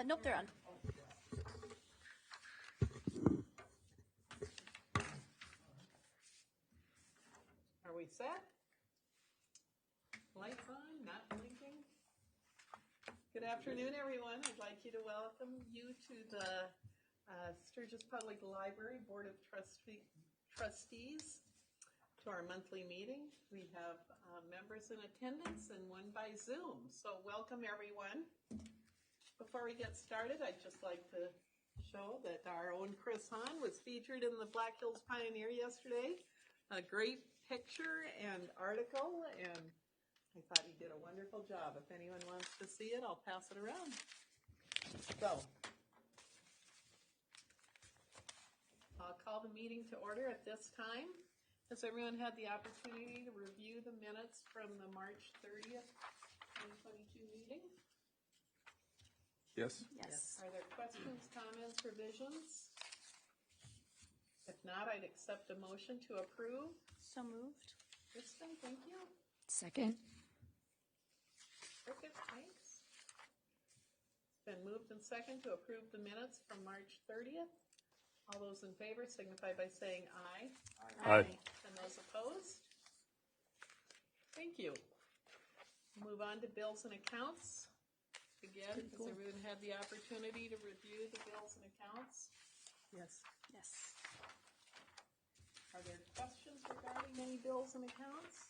Nope, they're on. Are we set? Lights on, not blinking. Good afternoon, everyone. I'd like you to welcome you to the Sturgis Public Library Board of Trustees to our monthly meeting. We have members in attendance and one by Zoom. So welcome, everyone. Before we get started, I'd just like to show that our own Chris Hahn was featured in the Black Hills Pioneer yesterday. A great picture and article, and I thought he did a wonderful job. If anyone wants to see it, I'll pass it around. So, I'll call the meeting to order at this time. Has everyone had the opportunity to review the minutes from the March 30th, 2022 meeting? Yes. Yes. Are there questions, comments, revisions? If not, I'd accept a motion to approve. So moved. Kristen, thank you. Second. Cricket, thanks. It's been moved and second to approve the minutes from March 30th. All those in favor signify by saying aye. Aye. And those opposed? Thank you. Move on to bills and accounts. Again, has everyone had the opportunity to review the bills and accounts? Yes. Yes. Are there questions regarding any bills and accounts?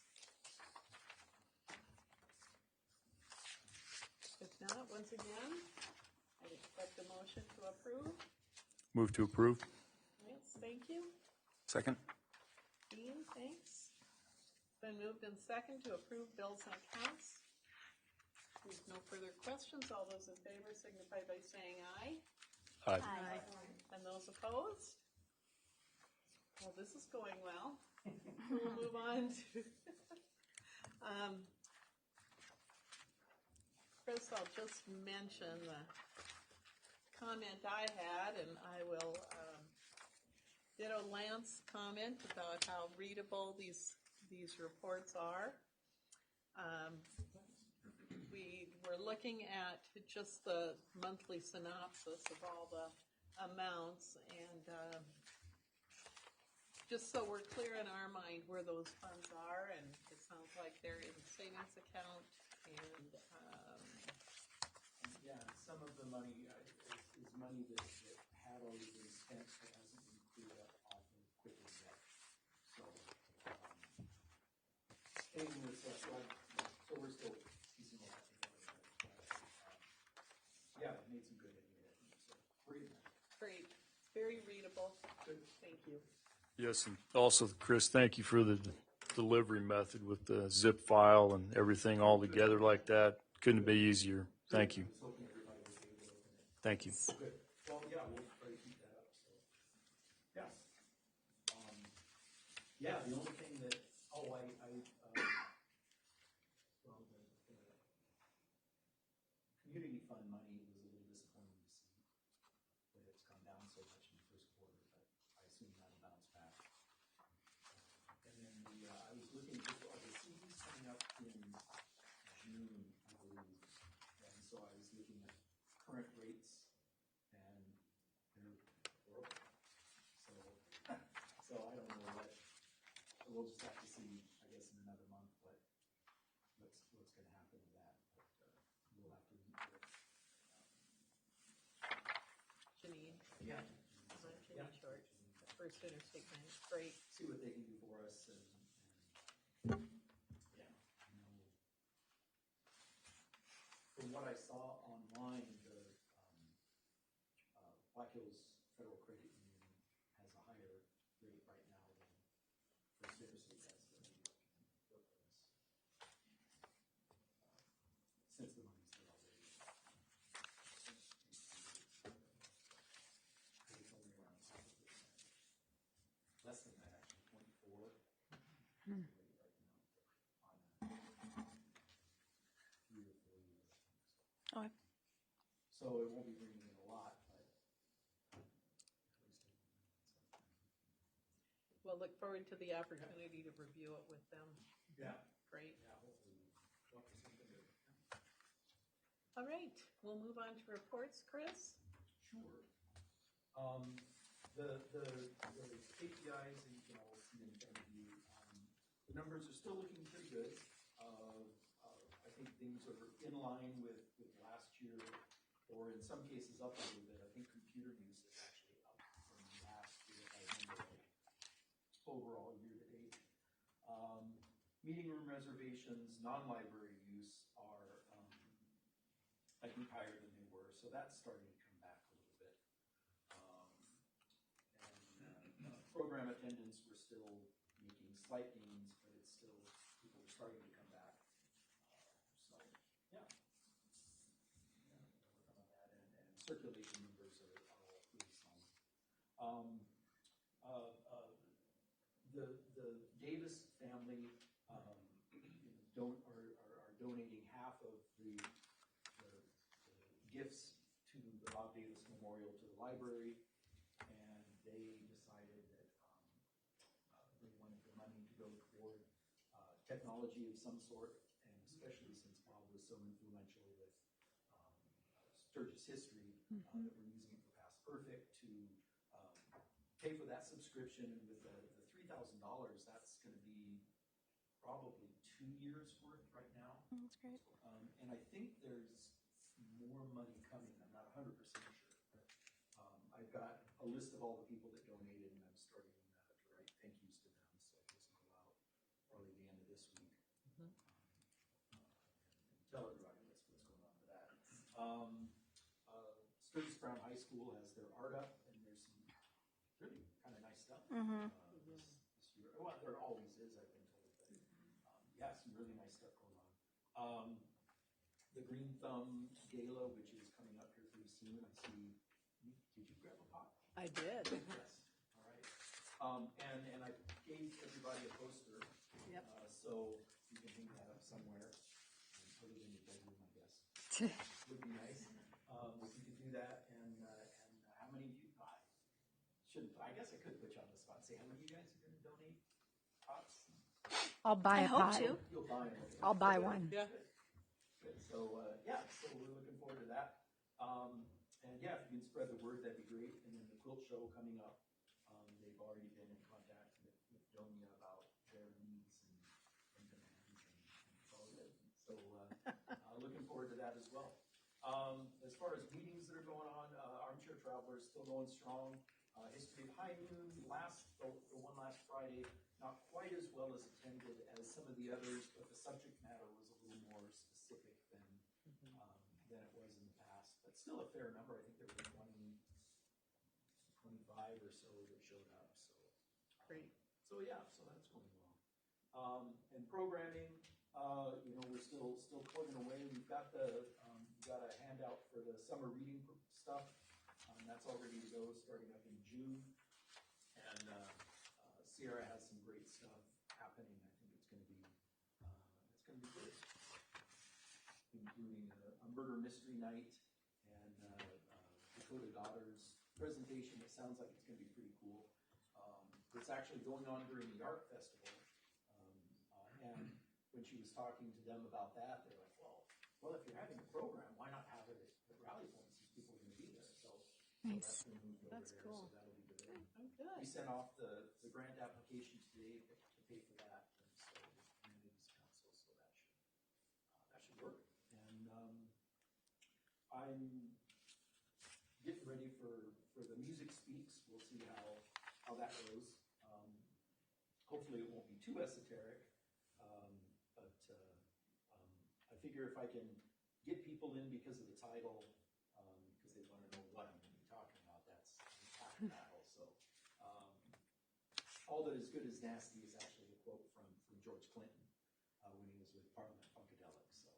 If not, once again, I expect a motion to approve. Move to approve. Yes, thank you. Second. Dean, thanks. Been moved and second to approve bills and accounts. There's no further questions. All those in favor signify by saying aye. Aye. Aye. And those opposed? Well, this is going well. We'll move on to Chris, I'll just mention the comment I had, and I will ditto Lance's comment about how readable these reports are. We were looking at just the monthly synopsis of all the amounts, and just so we're clear in our mind where those funds are, and it sounds like they're in the savings account, and yeah, some of the money is money that had already been spent but hasn't been cleared up off of quicker yet. So, staying with us, so we're still piecing all that together. Yeah, it made some good idea. So, we're getting there. great, very readable. Good, thank you. Yes, and also, Chris, thank you for the delivery method with the zip file and everything all together like that. Couldn't be easier. Thank you. I was hoping everybody was able to open it. Thank you. Good. Well, yeah, we'll try to keep that up. So, yeah. Yeah, the only thing that, well, the community fund money was a little disappointing to see that it's come down so much in the first quarter, but I assume that'll bounce back. And then I was looking at the CD's coming up in June, I believe. And so I was looking at current rates, and they're broke. So I don't know what. We'll just have to see, I guess, in another month what's going to happen with that. But we'll have to meet with. Janine. Yeah. Janine Short, First Interstate Bank, great. See what they can do for us, and yeah, from what I saw online, the Black Hills Federal Credit Union has a higher rate right now than First Interstate has. Since the money's there already. It's only around 6%. Less than that, actually, 0.4. Right now on 3 or 4 years. Okay. So it won't be bringing in a lot, but at least We'll look forward to the opportunity to review it with them. yeah, Great. hopefully we'll have something to. All right, we'll move on to reports. Chris? Sure. The KPIs that you can all see in front of you, the numbers are still looking pretty good. I think things are in line with last year, or in some cases up a little bit. I think computer use is actually up from last year, if I remember right, overall year to date. Meeting room reservations, non-library use are, I think, higher than they were, so that's starting to come back a little bit. Program attendance, we're still making slight gains, but it's still, people are starting to come back. So, yeah. Working on that, and circulation numbers are all pretty solid. The Davis family are donating half of the gifts to the Bob Davis Memorial to the library, and they decided that they wanted the money to go toward technology of some sort, and especially since Bob was so influential with Sturgis history, that we're using it for Past Perfect to pay for that subscription. And with the $3,000, that's going to be probably 2 years worth right now. That's great. And I think there's more money coming. I'm not 100% sure. But, I've got a list of all the people that donated, and I'm starting to write thank yous to them. So this will go out probably the end of this week. Tell everybody what's going on with that. Sturgis Brown High School has their art up, and there's some really kind of nice stuff this year. Well, there always is, I've been told. But, yeah, some really nice stuff going on. The Green Thumb Gala, which is coming up here pretty soon. I see. Did you grab a pop? I did. Yes. All right. And I gave everybody a poster. Yep. So you can hang that up somewhere. Put it in your bedroom, I guess. Would be nice. If you could do that, and how many of you? I guess I could put you on the spot and say how many of you guys are going to donate pots? I'll buy I a hope pot. to. You'll buy them. Okay. I'll buy one. Yeah. Good. So so we're looking forward to that. And yeah, if you can spread the word, that'd be great. And then the quilt show coming up. They've already been in contact with Donia about their needs and demands, and it's all good. So looking forward to that as well. As far as meetings that are going on, Armchair Traveler is still going strong. History of High Noon, the one last Friday, not quite as well as attended as some of the others, but the subject matter was a little more specific than it was in the past. But still a fair number. I think there were 25 or so that showed up. So Great. So yeah, so that's going well. And programming, we're still plugging away. We've got got a handout for the summer reading stuff. That's all ready to go, starting up in June. And Sierra has some great stuff happening. I think it's going to be good, including a murder mystery night and Dakota Daughter's presentation. It sounds like it's going to be pretty cool. It's actually going on during the art festival, and when she was talking to them about that, they're like, well, if you're having a program, why not have it at Rally Points? These people are going to be there. So that's been moved over That's there, cool. so that'll be good. Oh, good. We sent off the grant application today to pay for that, and so with the Communities Council, so that should work. And I'm getting ready for the Music Speaks. We'll see how that goes. Hopefully it won't be too esoteric, but I figure if I can get people in because of the title, because they want to know what I'm going to be talking about, that's half the battle. So all that is good is nasty is actually a quote from George Clinton when he was with Parliament Funkadelic. So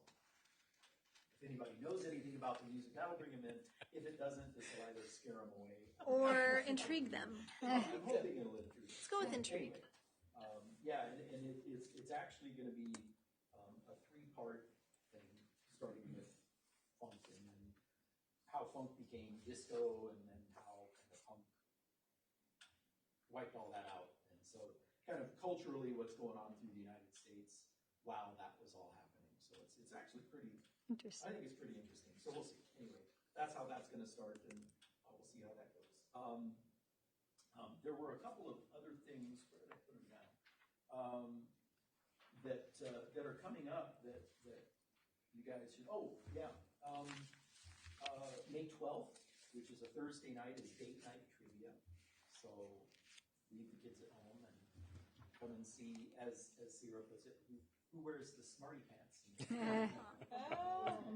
if anybody knows anything about the music, that'll bring them in. If it doesn't, this will either scare them away Or intrigue them. I'm hoping it'll intrigue. Let's go with intrigue. Anyway, and it's actually going to be a 3-part thing, starting with funk and then how funk became disco, and then how kind of punk wiped all that out. And so kind of culturally what's going on through the United States while that was all happening. So it's actually pretty Interesting. I think it's pretty interesting. So we'll see. Anyway, that's how that's going to start, and we'll see how that goes. There were a couple of other things. Where did I put them down? That are coming up that you guys should. Oh, yeah. May 12th, which is a Thursday night, is date night trivia. So leave the kids at home and come and see, as Sarah puts it, who wears the smarty pants.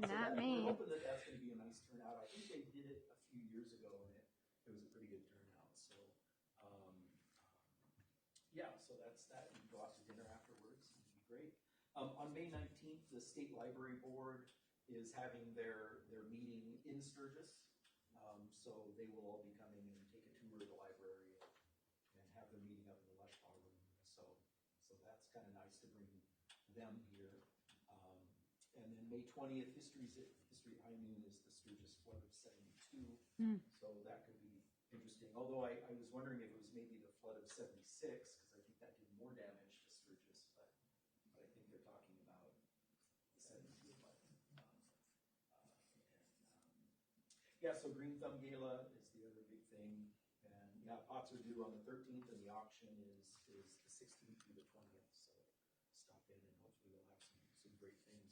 Not me. We're hoping that that's going to be a nice turnout. I think they did it a few years ago, and it was a pretty good turnout. So, yeah, so that's that. You can go out to dinner afterwards. It'd be great. On May 19th, the State Library Board is having their meeting in Sturgis. So they will all be coming and take a tour of the library and have their meeting up in the Lushpaw room. So that's kind of nice to bring them here. And then May 20th, History High Noon is the Sturgis Flood of 72. So that could be interesting. Although I was wondering if it was maybe the Flood of 76, because I think that did more damage to Sturgis, but I think they're talking about the 72 flood. Yeah, so Green Thumb Gala is the other big thing. And yeah, pots are due on the 13th, and the auction is the 16th through the 20th. So stop in, and hopefully we'll have some great things.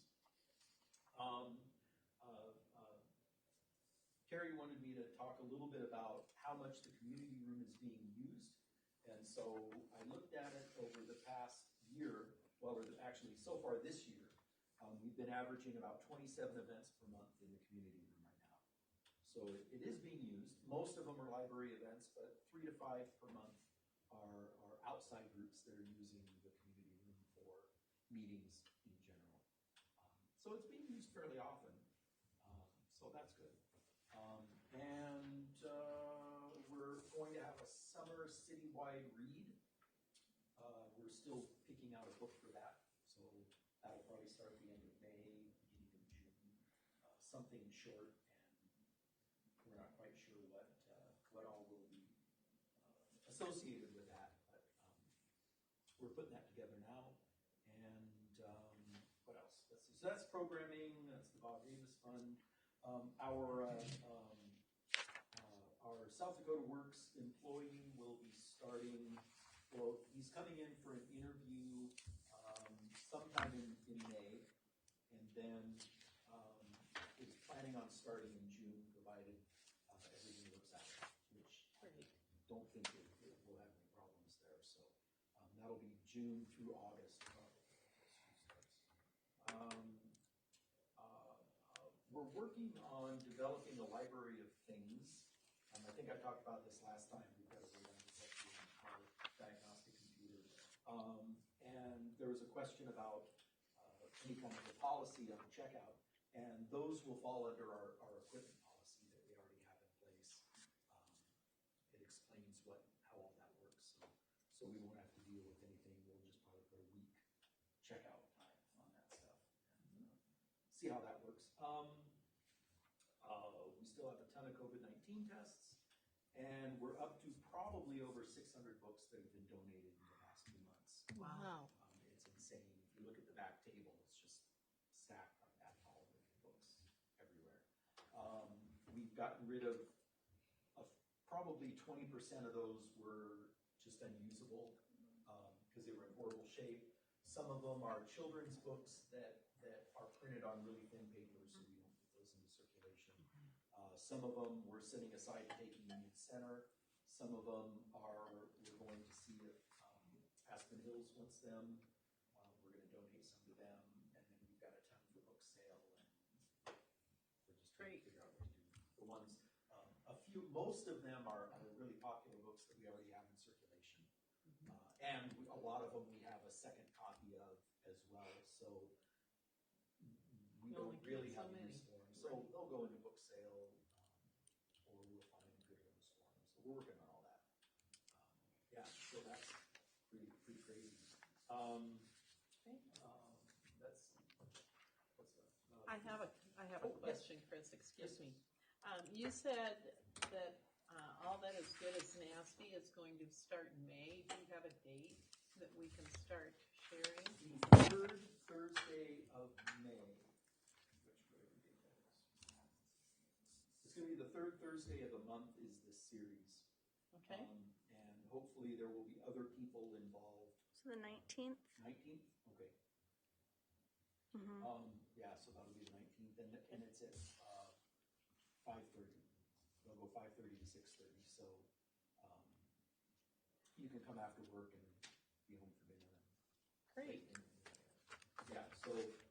Carrie wanted me to talk a little bit about how much the community room is being used. And so I looked at it over the past year, well, actually so far this year, we've been averaging about 27 events per month in the community room right now. So it is being used. Most of them are library events, but 3 to 5 per month are outside groups that are using the community room for meetings in general. So it's being used fairly often. So that's good. We're going to have a summer citywide read. We're still picking out a book for that. So that'll probably start at the end of May, beginning of June. Something short, and we're not quite sure what all will be associated with that. But we're putting that together now. And what else? Let's see. So that's programming. That's the Bob Davis Fund. Our South Dakota Works employee will be starting, well, he's coming in for an interview sometime in May, and then is planning on starting in June, provided everything works out, which I don't think it will have any problems there. So that'll be June through August. We're working on developing a library of things. I think I talked about this last time. We've got a our diagnostic computer. And there was a question about any kind of a policy on the checkout, and those will fall under our equipment policy that we already have in place. It explains how all that works. So we won't have to deal with anything. We'll just probably put a week checkout time on that stuff and see how that works. We still have a ton of COVID-19 tests, and we're up to probably over 600 books that have been donated in the past 2 months. Wow. It's insane. If you look at the back table, it's just stacked on that tall with books everywhere. We've gotten rid of probably 20% of those were just unusable because they were in horrible shape. Some of them are children's books that are printed on really thin paper, so we don't put those into circulation. Some of them we're setting aside to take to Union Center. Some of them we're going to see if Aspen Hills wants them. We're going to donate some to them, and then we've got a ton for book sale, and we're just trying to figure out what to do. The ones, most of them are really popular books that we already have in circulation, and a lot of them we have a second copy of as well. So we don't really have a use for them. So they'll go into book sale, or we'll find good homes for them. So we're working on all that. Yeah, so that's pretty crazy. That's what's that? I have a question, Chris. Excuse me. You said that All That Is Good Is Nasty is going to start in May. Do you have a date that we can start sharing? The third Thursday of May. Which way gonna be the third Thursday of the month is this series. Okay, And hopefully there will be other people involved. So the 19th. 19th? Okay. Mhm. Yeah, so that'll be the 19th, and it's at 5:30. It'll go 5:30 to 6:30, so you can come after work and be home for dinner. great. Yeah,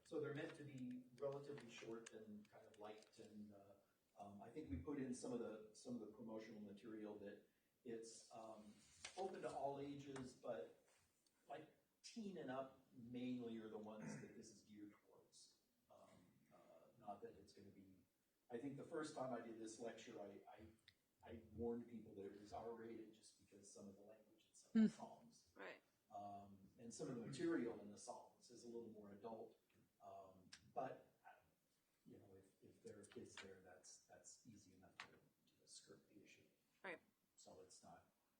so they're meant to be relatively short and kind of light, and I think we put in some of the promotional material that it's open to all ages, but like teen and up mainly are the ones that this is geared towards. Not that it's going to be. I think the first time I did this lecture, I warned people that it was R-rated just because some of the language in some of the songs. Right. And some of the material in the songs is a little more adult. But you know, if there are kids there, that's easy enough to skirt the issue. Right. So it's not, you know,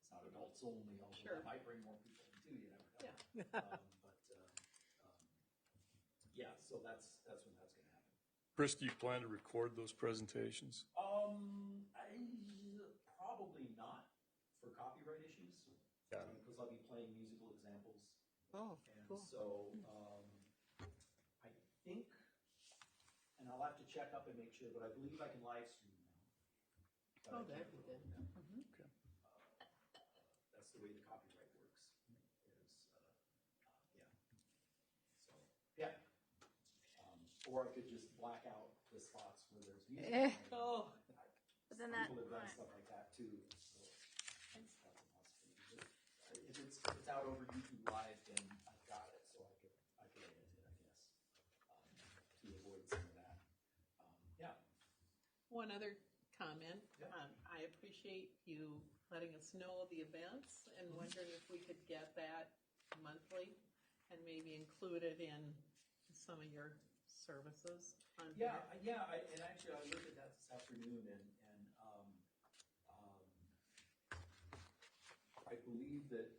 it's not adults only, although Sure. that might bring more people in too, you never know. Yeah. Yeah, so that's when that's gonna happen. Chris, do you plan to record those presentations? Probably not for copyright issues. Got it. Because I'll be playing musical examples. Oh, And cool. so, I think, and I'll have to check up and make sure, but I believe I can live stream now. But Oh, I that'd can't be good. record now. Okay. That's the way the copyright works, is, yeah. So, yeah. Or I could just black out the spots where there's music. Oh. But then that. People have done right. stuff like that too, so that's a possibility. But if it's out over YouTube Live, then I've got it, so I could edit it, I guess, to avoid some of that. Yeah. One other comment. Yeah. I appreciate you letting us know the events and wondering if we could get that monthly and maybe include it in some of your services on here. And actually I looked at that this afternoon, and I believe that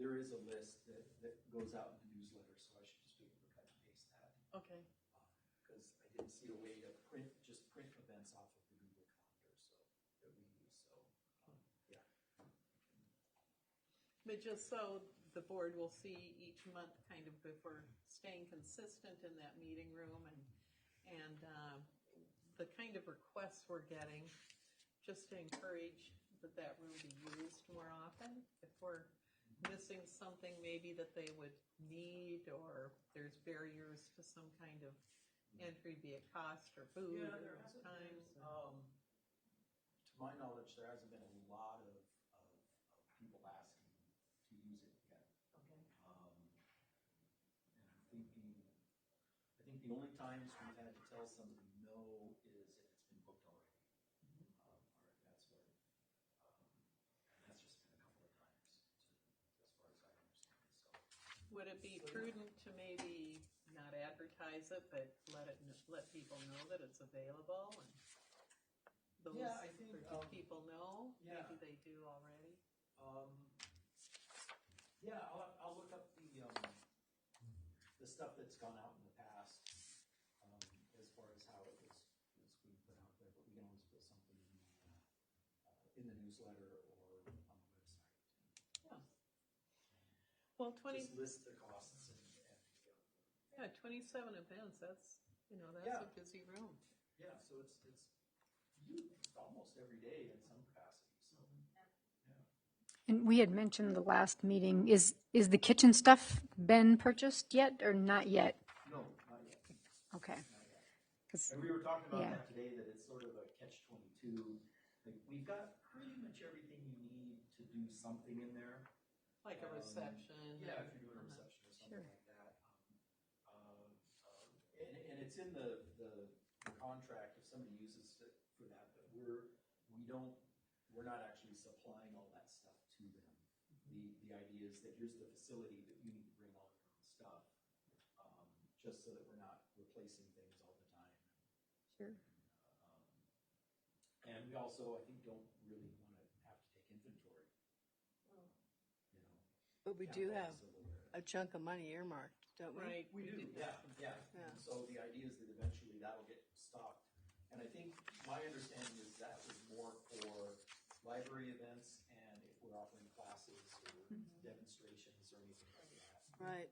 there is a list that goes out in the newsletter, so I should just be able to cut and paste that. Okay. Because I didn't see a way to print events off of the Google Calendar, so that we use. So yeah. But just so the board will see each month kind of if we're staying consistent in that meeting room and the kind of requests we're getting, just to encourage that room be used more often. If we're missing something maybe that they would need, or there's barriers to some kind of entry, be it cost or food Yeah, or there hasn't time. been, to my knowledge, there hasn't been a lot of people asking to use it yet. Okay. And I'm thinking, I think the only times we've had to tell somebody no is if it's been booked already. Or if that's what, and that's just been a couple of times, as far as I understand. So. Would it be prudent to maybe not advertise it, but let people know that it's available? And those, Yeah, I think, or do people know? yeah. Maybe they do already. Yeah, I'll look up the stuff that's gone out in the past, as far as how it was being put out there. But we can always put something in the newsletter or on the website. Yeah. Well, Just list the costs and 27 events. That's Yeah. a busy room. yeah. So it's used almost every day in some capacity. So And we had mentioned the last meeting, is the kitchen stuff been purchased yet or not yet? no, not yet. Okay. Not yet. 'Cause- And we were talking about Yeah. that today, that it's sort of a catch-22. Like, we've got pretty much everything you need to do something in there. Like a reception. Yeah, and- if you're doing a reception or something Sure. like that. And it's in the contract if somebody uses it for that, but we're not actually supplying all that stuff to them. The idea is that here's the facility, but you need to bring all your own stuff, just so that we're not replacing things all the time. Sure. And we also, I think, don't really want to have to take inventory. You know, But we Yeah, do all have silverware. a chunk of money earmarked, don't we? Right. We do, yeah. Yeah. And so the idea is that eventually that'll get stocked And I think my understanding is that was more for library events and if we're offering classes or demonstrations or anything like that. Right.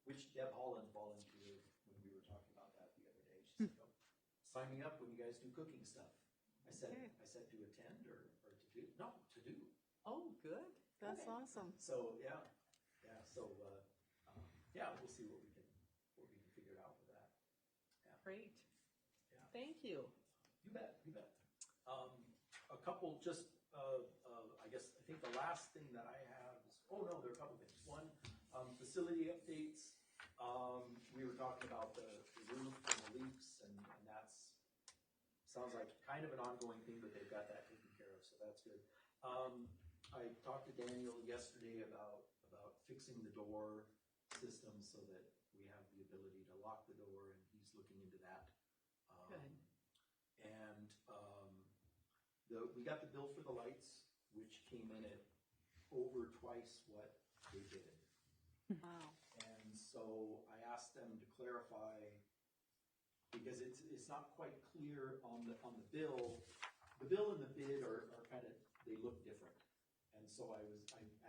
Which Deb Holland volunteered when we were talking about that the other day. She said, "Oh, sign me up when you guys do cooking stuff." I said, Okay. to attend or to do? No, to do. Oh, good. That's Okay. awesome. So, yeah. So, yeah, we'll see what we can figure out with that. Great. Yeah. Thank you. You bet. A couple just, I think the last thing that I have is, oh no, there are a couple things. One, facility updates. We were talking about the roof and the leaks and that's, sounds like kind of an ongoing thing, but they've got that taken care of, so that's good. I talked to Daniel yesterday about fixing the door system so that we have the ability to lock the door, and he's looking into that. Good. And we got the bill for the lights, which came in at over twice what they did. Wow. And so I asked them to clarify, because it's not quite clear on the bill. The bill and the bid are kind of, they look different. And so I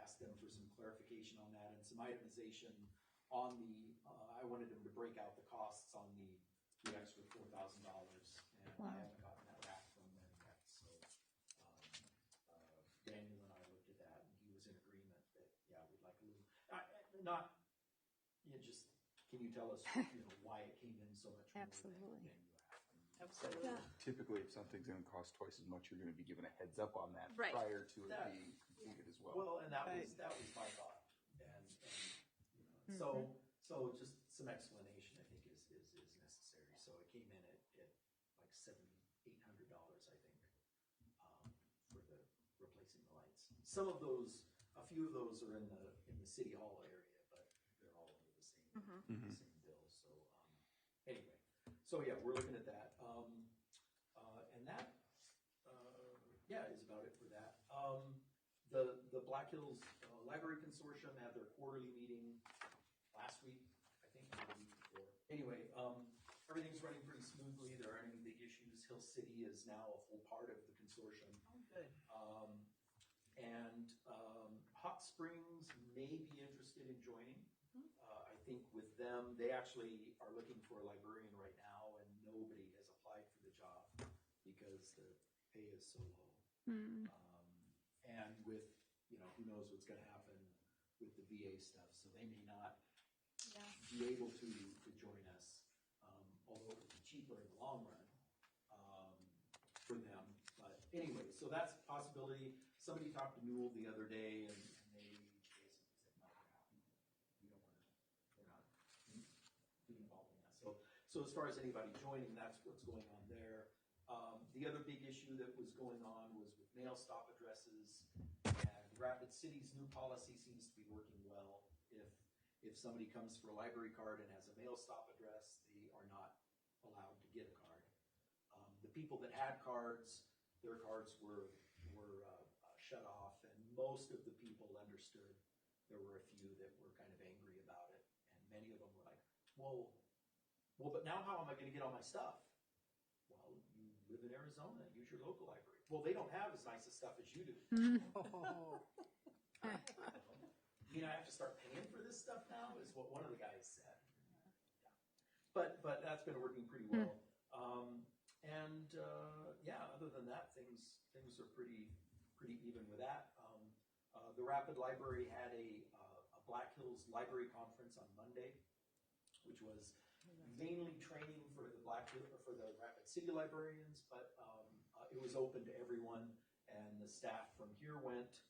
asked them for some clarification on that and some itemization on I wanted them to break out the costs on the extra $4,000. And I haven't gotten that back from them yet. So Daniel and I looked at that and he was in agreement that, yeah, we'd like a little, can you tell us, why it came in so much more Absolutely. than you asked? Absolutely. Typically, if something's gonna cost twice as much, you're gonna be given a heads up on that Right. prior to it That- being completed as well. Well, and that Right. was my thought, and so just some explanation I think is necessary. So it came in at like $7,800 I think for the replacing the lights. Some of those, a few of those are in the city hall area, but they're all under the same the same bill. So anyway, so yeah, we're looking at that, and that is about it for that. The Black Hills Library Consortium had their quarterly meeting last week, I think, or the week before. Anyway, everything's running pretty smoothly. There aren't any big issues. Hill City is now a full part of the consortium. Oh, good. Hot Springs may be interested in joining. I think with them, they actually are looking for a librarian right now, and nobody has applied for the job because the pay is so low. And with, who knows what's going to happen with the VA stuff, so they may not be able to join us, although it would be cheaper in the long run for them. But anyway, so that's a possibility. Somebody talked to Newell the other day, and they basically said, no, we're not getting involved in that. So as far as anybody joining, that's what's going on there. The other big issue that was going on was with mail stop addresses, and Rapid City's new policy seems to be working well. If somebody comes for a library card and has a mail stop address, they are not allowed to get a card. The people that had cards, their cards were shut off, and most of the people understood. There were a few that were kind of angry about it, and many of them were like, well, but now how am I going to get all my stuff? Well, you live in Arizona, use your local library. Well, they don't have as nice a stuff as you do. Oh, You know, I have to start paying for this stuff now, is what one of the guys said. Yeah. But that's been working pretty well. Other than that, things are pretty even with that. The Rapid Library had a Black Hills Library Conference on Monday, which was mainly training for the Rapid City librarians, but it was open to everyone, and the staff from here went,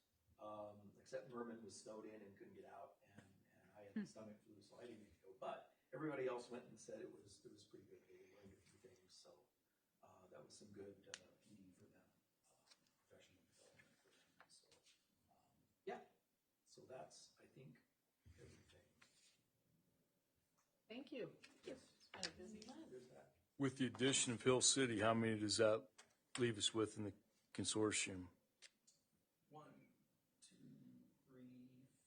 except Merman was snowed in and couldn't get out, and I had the stomach flu, so I didn't get to go. But everybody else went and said it was pretty good. They learned a few things, so that was some good PD for them, professional development for them. So so that's, I think, everything. thank you. It's been a busy month. There's that. With the addition of Hill City, how many does that leave us with in the consortium? 1, 2, 3,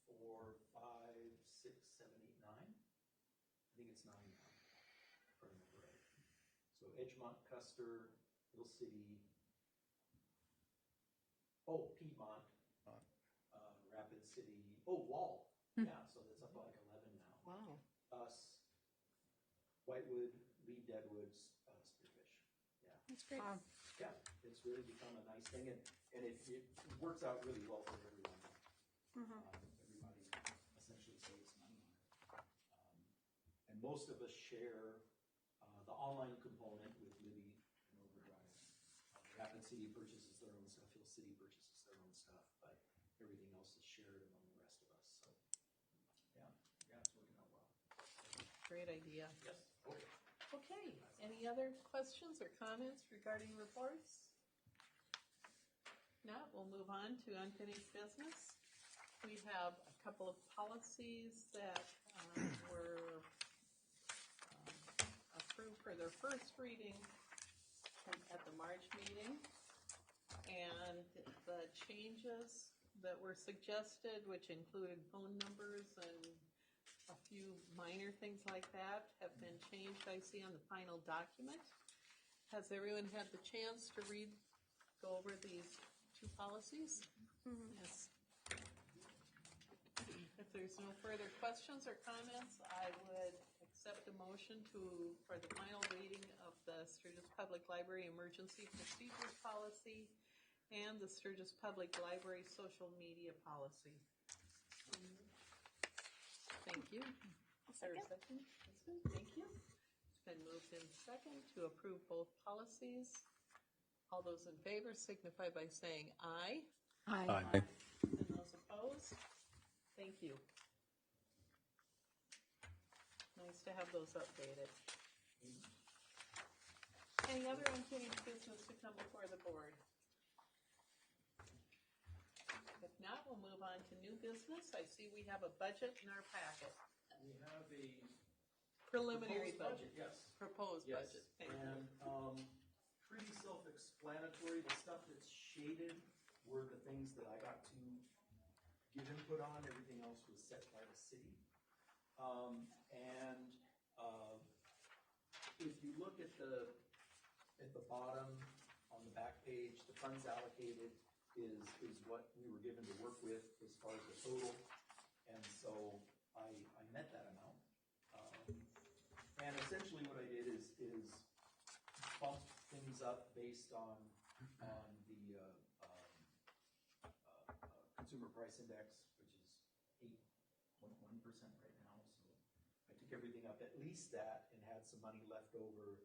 4, 5, 6, 7, 8, 9. I think it's 9 now, if I remember right. So Edgemont, Custer, Hill City, Piedmont, Rapid City, Wall. Yeah, so that's up to like 11 now. Wow. Us, Whitewood, Lee Deadwoods, Spearfish. Yeah. That's great. Wow. Yeah, it's really become a nice thing, and it works out really well for everyone. Everybody essentially saves money on it. And most of us share the online component with Libby and Overdrive. Rapid City purchases their own stuff, Hill City purchases their own stuff, but everything else is shared among the rest of us. So, yeah, it's working out well. Great idea. Yes. Okay. Okay, any other questions or comments regarding reports? Not, we'll move on to unfinished business. We have a couple of policies that were approved for their first reading at the March meeting. And the changes that were suggested, which included phone numbers and a few minor things like that, have been changed, I see, on the final document. Has everyone had the chance to go over these two policies? Yes. If there's no further questions or comments, I would accept a motion for the final reading of the Sturgis Public Library Emergency Procedures Policy and the Sturgis Public Library Social Media Policy. Thank you. Is there a second? Thank you. It's been moved in second to approve both policies. All those in favor signify by saying aye. Aye. And those opposed? Thank you. Nice to have those updated. Any other unfinished business to come before the board? If not, we'll move on to new business. I see we have a budget in our packet. We have a Preliminary proposed budget. Yes. Proposed Yes, budget. Thank you. and pretty self-explanatory. The stuff that's shaded were the things that I got to give input on. Everything else was set by the city. If you look at the bottom on the back page, the funds allocated is what we were given to work with as far as the total, and so I met that amount. And essentially what I did is bump things up based on the consumer price index, which is 8.1% right now. So I took everything up at least that and had some money left over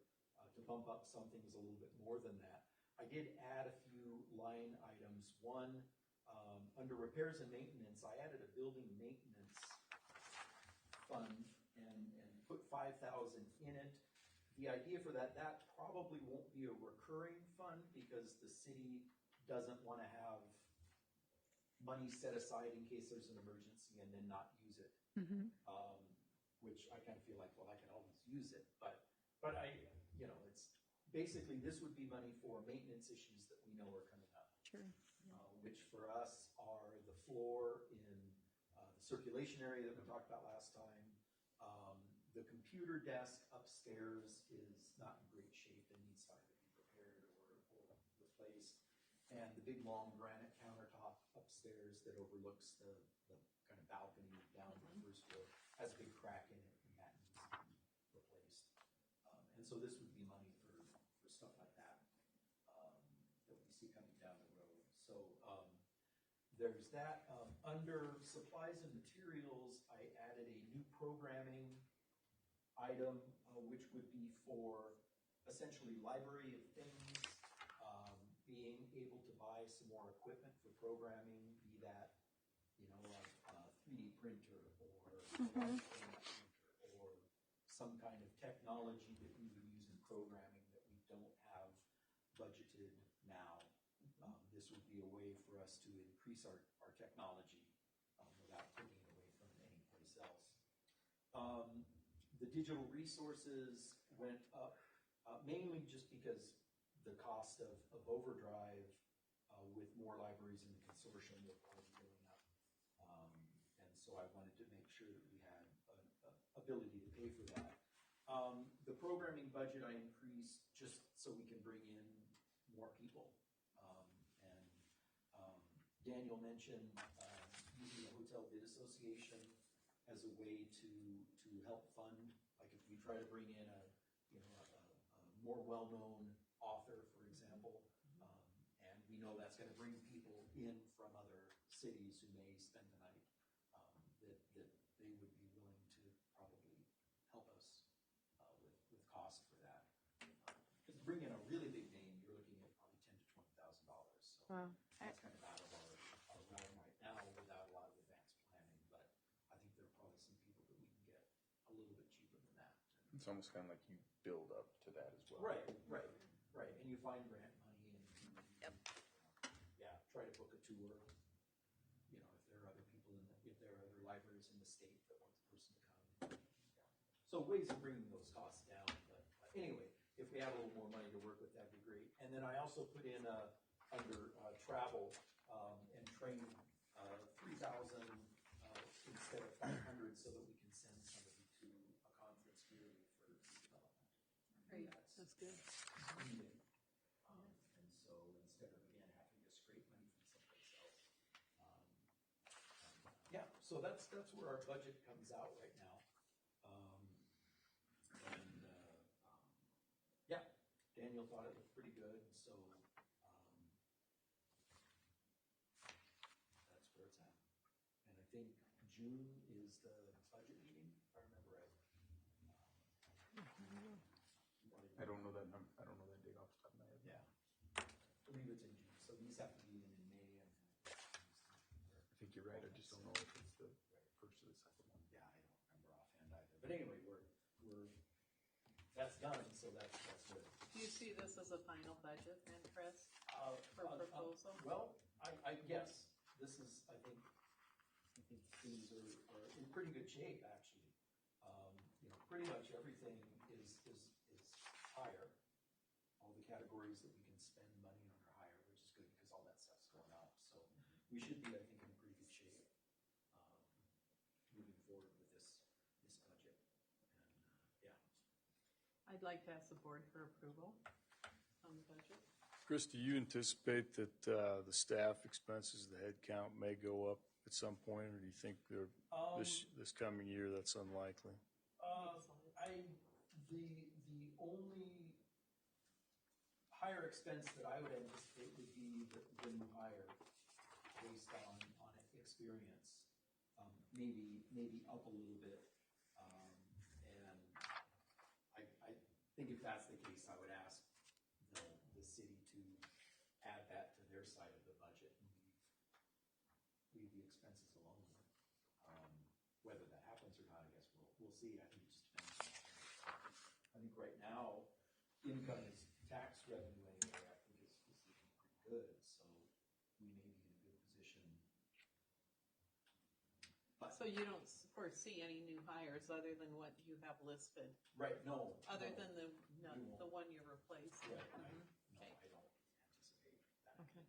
to bump up some things a little bit more than that. I did add a few line items. One, under repairs and maintenance, I added a building maintenance fund and put $5,000 in it. The idea for that probably won't be a recurring fund because the city doesn't want to have money set aside in case there's an emergency and then not use it. Which I kind of feel like, well, I can always use it, but I, it's basically this would be money for maintenance issues that we know are coming up. Sure. Which for us are the floor in the circulation area that we talked about last time. The computer desk upstairs is not in great shape and needs to either be repaired or replaced. And the big long granite countertop upstairs that overlooks the kind of balcony down to the first floor has a big crack in it, and that needs to be replaced. And so this would be money for stuff like that that we see coming down the road. So there's that. Under supplies and materials, I added a new programming item, which would be for essentially library of things, being able to buy some more equipment for programming, be that, like a 3D printer or a large format printer or some kind of technology that we would use in programming that we don't have budgeted now. This would be a way for us to increase our technology without taking it away from any place else. The digital resources went up mainly just because the cost of Overdrive with more libraries in the consortium were already going up. And so I wanted to make sure that we had an ability to pay for that. The programming budget I increased just so we can bring in more people. And Daniel mentioned using the Hotel Bid Association as a way to help fund, like if we try to bring in a more well-known author, for example, and we know that's going to bring people in from other cities who may spend the night, that they would be willing to probably help us with cost for that. Because to bring in a really big name, you're looking at probably $10,000 to $20,000. So Wow. that's kind of out of our realm right now without a lot of advanced planning. But I think there are probably some people that we can get a little bit cheaper than that. It's almost kind of like you build up to that as well. Right. And you find grant money and Yep. Yeah, try to book a tour. You know, if there are other people if there are other libraries in the state that want the person to come. Yeah. So ways of bringing those costs down. But anyway, if we have a little more money to work with, that'd be great. And then I also put in under travel and training 3,000 instead of 500 so that we can send somebody to a conference yearly for development. Great, that's good. Needed. And so instead of, again, having to scrape money from someplace else. Yeah, so that's where our budget comes out right now. Yeah, Daniel thought it looked pretty good, so that's where it's at. And I think June is the budget meeting, if I remember right. I don't know that date off the top of my head. Yeah, I believe it's in June, so these have to be in May and. I think you're right. I just don't know if it's the first or the second one. Yeah, I don't remember offhand either, but anyway, we're that's done, so that's good. Do you see this as a final budget then, Chris, for proposal? Well, I guess this is, I think things are in pretty good shape, actually. Pretty much everything is higher. All the categories that we can spend money on are higher, which is good because all that stuff's going up. So we should be, I think, in pretty good shape moving forward with this budget. And I'd like to ask the board for approval on the budget. Chris, do you anticipate that the staff expenses, the head count may go up at some point, or do you think this coming year that's unlikely? The only higher expense that I would anticipate would be the new hire based on experience, maybe up a little bit. And I think if that's the case, I would ask the city to add that to their side of the budget and leave the expenses alone. Whether that happens or not, I guess we'll see. I think it just depends. I think right now, income is tax revenue anyway. I think is looking pretty good, so we may be in a good position. But So you don't foresee any new hires other than what you have listed, right, no. other no, than the won't. one you're replacing? Right, right. Mhm. No, Okay. I don't anticipate that. Okay.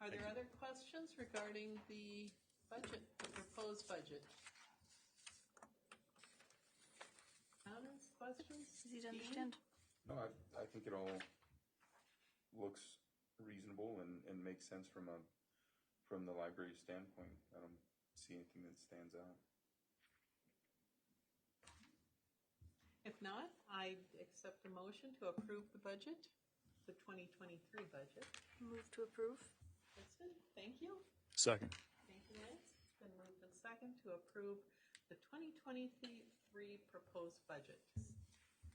Are there other questions regarding the budget, the proposed budget? Comments, questions? Easy to Dean? understand. No, I think it all looks reasonable and makes sense from the library standpoint. I don't see anything that stands out. If not, I accept a motion to approve the budget, the 2023 budget. Move to approve. Kristen, thank you. Second. Thank you, Lance. It's been moved and second to approve the 2023 proposed budget.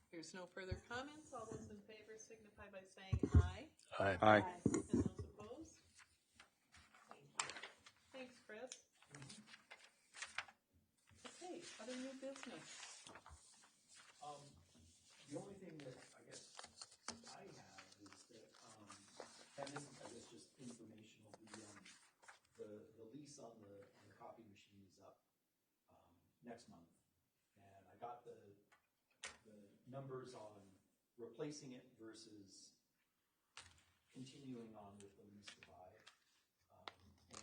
Here's no further comments. All those in favor signify by saying aye. Aye. And those opposed? Thank you. Thanks, Chris. Okay, other new business. The only thing that I guess I have is that, and this is, I guess, just informational. The lease on the copy machine is up next month, and I got the numbers on replacing it versus continuing on with the lease to buy.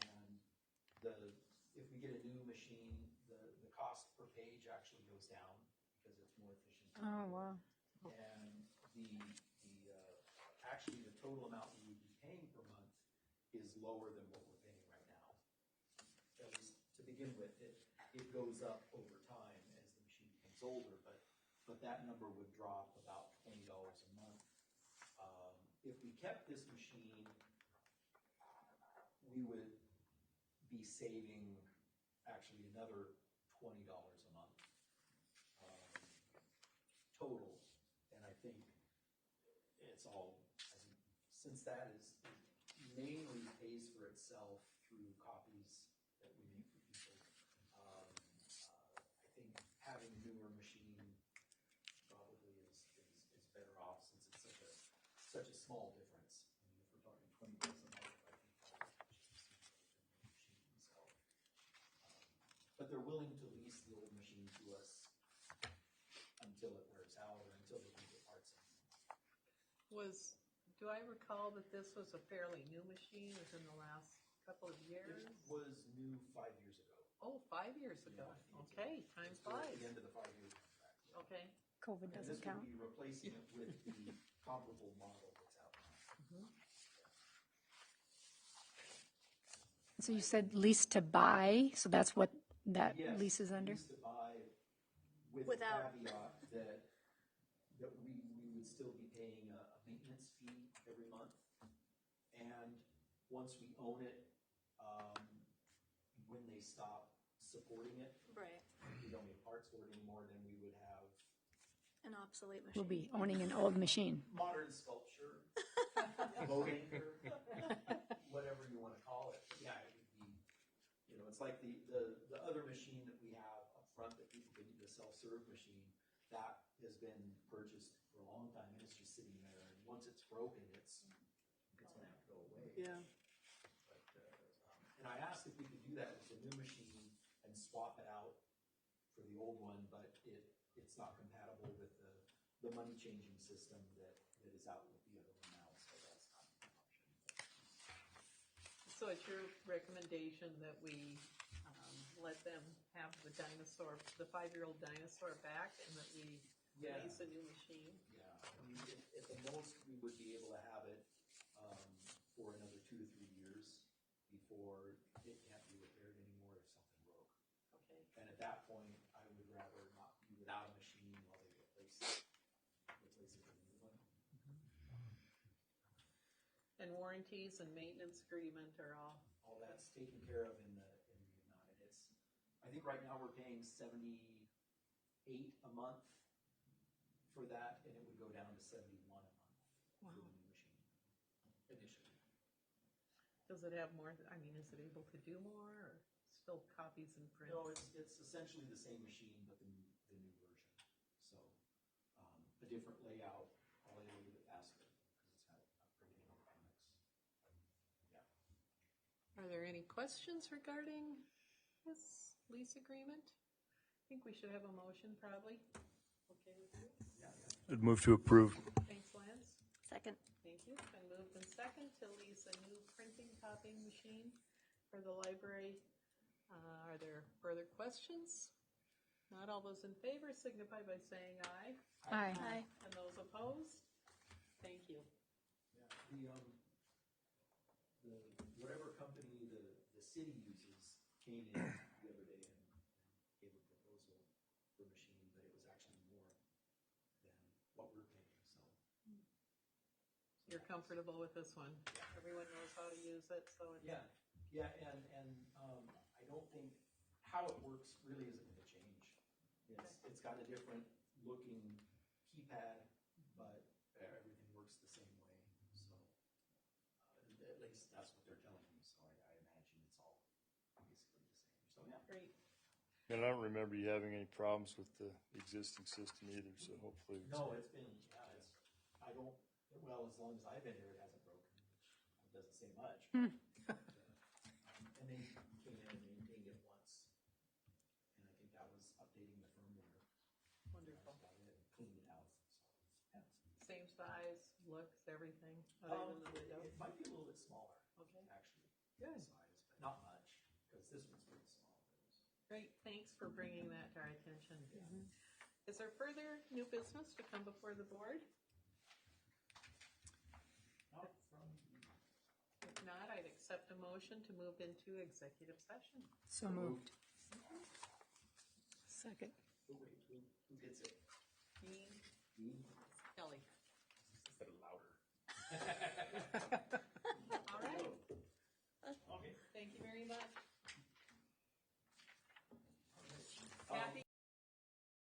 And if we get a new machine, the cost per page actually goes down because it's more efficient. Oh, wow. And actually total amount we would be paying per month is lower than what we're paying right now. At least to begin with, it goes up over time as the machine becomes older, but that number would drop about $20 a month. If we kept this machine, we would be saving actually another $20 a month total. And I think it's all, since that is mainly pays for itself through copies that we make for people, I think having a newer machine probably is better off since it's such a small difference. I mean, if we're talking $20 a month, I think probably just a machine. So, but they're willing to lease the old machine to us until it wears out or until they can get parts in. Do I recall that this was a fairly new machine within the last couple of years? It was new 5 years ago. Oh, 5 years ago. Yeah, I think it's Okay, time It's towards flies. the end of the 5-year contract. Yeah. Okay. COVID And doesn't this count. would be replacing it with the comparable model that's out now. So you said lease to buy, so that's what that Yes, lease is under? lease to buy with the Without- caveat that we would still be paying a maintenance fee every month. And once we own it, when they stop supporting it, Right. we don't get parts for it anymore, then we would have An obsolete machine. We'll be owning an old machine. modern sculpture, boat anchor, whatever you want to call it. But yeah, it would be, it's like the other machine that we have up front that people can, the self-serve machine, that has been purchased for a long time and it's just sitting there. And once it's broken, it's going to have to go away. Yeah. But, and I asked if we could do that with the new machine and swap it out for the old one, but it's not compatible with the money changing system that is out with the other one now, so that's not an option. So it's your recommendation that we let them have the 5-year-old dinosaur back, and that we Yeah. lease a new machine? Yeah, I mean, at the most, we would be able to have it for another 2 to 3 years before it can't be repaired anymore if something broke. Okay. And at that point, I would rather not be without a machine while they replace it with a new one. And warranties and maintenance agreement are all, All that's taken care of in the amount. And I think right now we're paying $78 a month for that, and it would go down to $71 a month for the new machine initially. does it have more, is it able to do more, or still copies and prints? No, it's essentially the same machine, but the new version. So a different layout, probably a little bit faster because it's got upgraded electronics. Yeah. Are there any questions regarding this lease agreement? I think we should have a motion, probably. Okay with you? I'd move to approve. Thanks, Lance. Second. Thank you. Been moved and second to lease a new printing copying machine for the library. Are there further questions? Not all those in favor signify by saying aye. Aye. Aye. And those opposed? Thank you. Yeah, whatever company the city uses came in the other day and gave a proposal for a machine, but it was actually more than what we're paying, so. You're comfortable with this one? Everyone knows how to use it, so it's. Yeah, and I don't think how it works really isn't going to change. It's got a different looking keypad, but everything works the same way. So at least that's what they're telling me. So I imagine it's all basically the same. So yeah. Great. And I don't remember you having any problems with the existing system either, so hopefully. No, it's been I don't. Well, as long as I've been here, it hasn't broken, which doesn't say much. And they came in and maintained it once, and I think that was updating the firmware. Wonderful. That's about it. Cleaned it out. So, yeah. Same size, looks, everything, other than the window? It might be a little bit smaller, Okay. actually. Good. Size, but not much, because this one's pretty small. Great, thanks for bringing that to our attention. Is there further new business to come before the board? No. I'd accept a motion to move into executive session. So moved. Second. Oh, wait, who gets it? Me, Me? Kelly. Said it louder.